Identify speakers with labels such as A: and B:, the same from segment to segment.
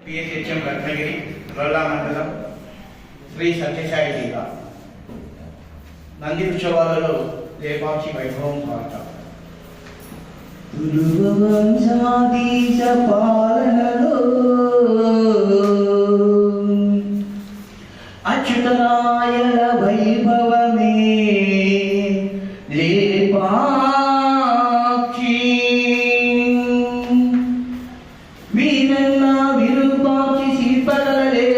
A: PSHM Ratnagiri Rolla మండలం శ్రీ సత్యసాయి జిల్లా నంది ఉత్సవాలలో లేపాక్షి వైభవం పాట.
B: వంశాధీశ పాలనలో అచ్యుతరాయల వైభవమే లేపాక్షి. వీరన్న విరూపాక్షి శిల్పకళలే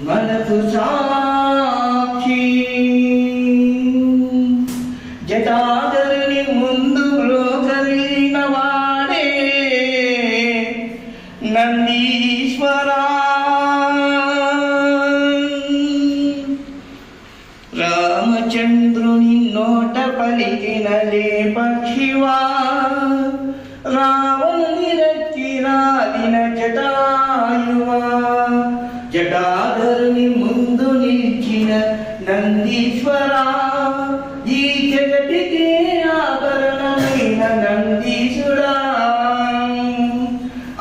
B: మనకు సాక్షి. జటాధరుని ముందు లోకలిన వాడే నందీశ్వరా. రామచంద్రుని నోట పలికిన లేపక్షివా, రావణుని రక్కి రాలిన జటాయువా. జటాధరుని ముందు నిలిచిన నందీశ్వరా, ఈ జగతికే ఆభరణమైన నందీశుడా.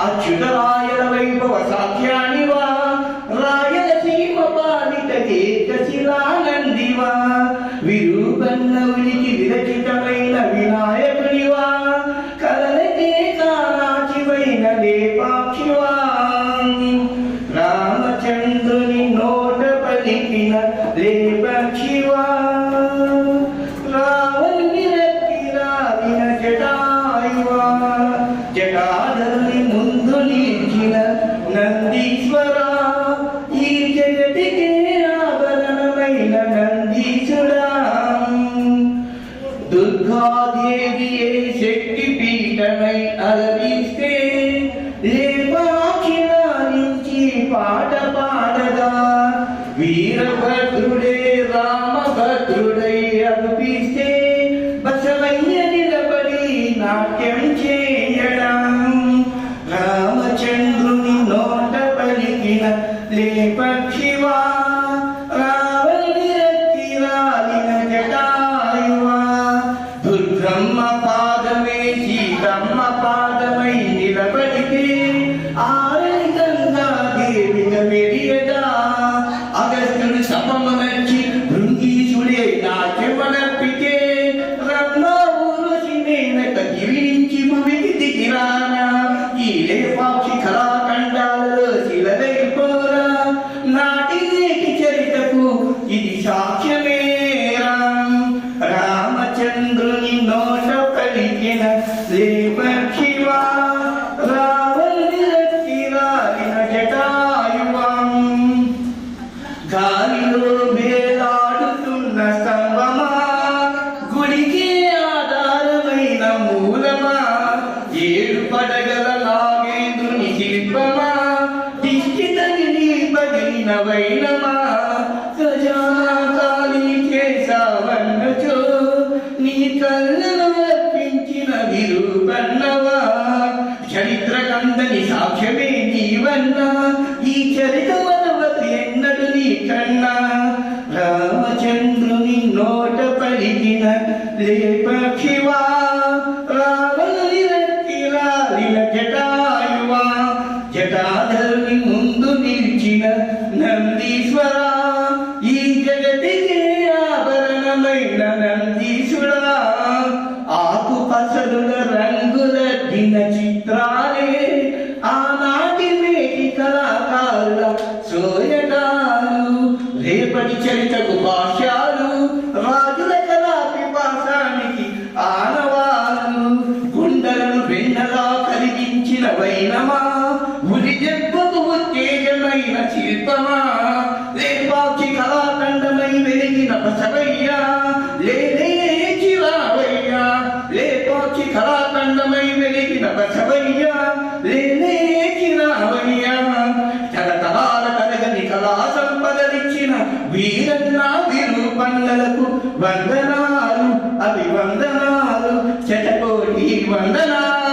B: అచ్యుతరాయల వైభవ సాఖ్యానివా, రాయలసీమ పాలిత ఏకశిలా నందివా. విరూపన్న ఉనికి విరచితమైన వినాయకునివా, కలలకే కానాచివైన లేపాక్షివా. రామచంద్రుని నోట పలికిన లేపాక్షివా, రావణుని రక్కి రాలిన జటాయువా. జటాధరుని ముందు నిలిచిన నందీశ్వరా, ఈ జగతికే ఆభరణమైన నందీశుడా. దుర్గాదేవియే శక్తి పీఠమై అలరిస్తే లేపాక్షి నుంచి పాట పాడగా. వీరభద్రుడే రామభద్రుడై అనిపిస్తే బసవయ్య నిలబడి నాట్యం చేయడం. రామచంద్రుని నోట పలికిన లేపక్షివా, రావణుని రక్కి రాలిన జటాయువా. దుర్గమ్మ పాదమే సీతమ్మ పాదమై నిలబడితే ఆరని గంగాదేవిగా మెరియగా. అగస్త్యుడు శపమునర్చి భృంగీశుడే నాట్యమనర్పితే రమ్మ ఊర్వశి మేనక గిరించి భూమికి దిగిరానా. ఈ లేపాక్షి కళాఖండాలలో శిలదైపోరా, నాటి నేటి చరితకు ఇది సాక్ష్యమేరా. రామచంద్రుని నోట పలికిన లేపక్షివా, రావణుని రక్కి రాలిన జటాయువా. గాలిలో వేలాడుతున్న స్తంభమా, గుడికి ఆధారమైన మూలమా. ఏడు పడగల నాగేంద్రుని శిల్పమా, దిష్టి తగిలి పగిలిన వైనమా. ఖజానా ఖాళీ చేసావన్నచో, నీ కళ్ళను అర్పించిన విరూపన్నవా. చరిత్ర కందని సాక్ష్యమే నీవన్నా, ఈ చరిత మనవతి ఎన్నడు నీ కన్నా. రామచంద్రుని నోట పలికిన లేపక్షివా, రావణుని రక్కి రాలిన జటాయువా. జటాధరుని ముందు నిలిచిన నందీశ్వరా, ఈ జగతికే ఆభరణమైన నందీశుడా. ఆకు పసరుల రంగులద్దిన చిత్రాలే ఆనాటి నేటి కళాకారుల సోయగాలు. రేపటి చరితకు భాష్యాలు, రాజుల కళా పిపాసానికి ఆనవాలు. గుండెలను వెన్నలా కలిగించిన వైనమా, ఉరి దెబ్బకు ఉత్తేజమైన శిల్పమా. లేపాక్షి కళాఖండమై వెలిగిన బసవయ్యా, లేచి రావయ్యా. లేపాక్షి కళాఖండమై వెలిగిన బసవయ్యా, లేచి రావయ్యా. తరతరాల కలగని కళా సంపదలిచ్చిన వీరన్న విరూపన్నలకు వందనాలు, అభివందనాలు, శతకోటి వందనాలు.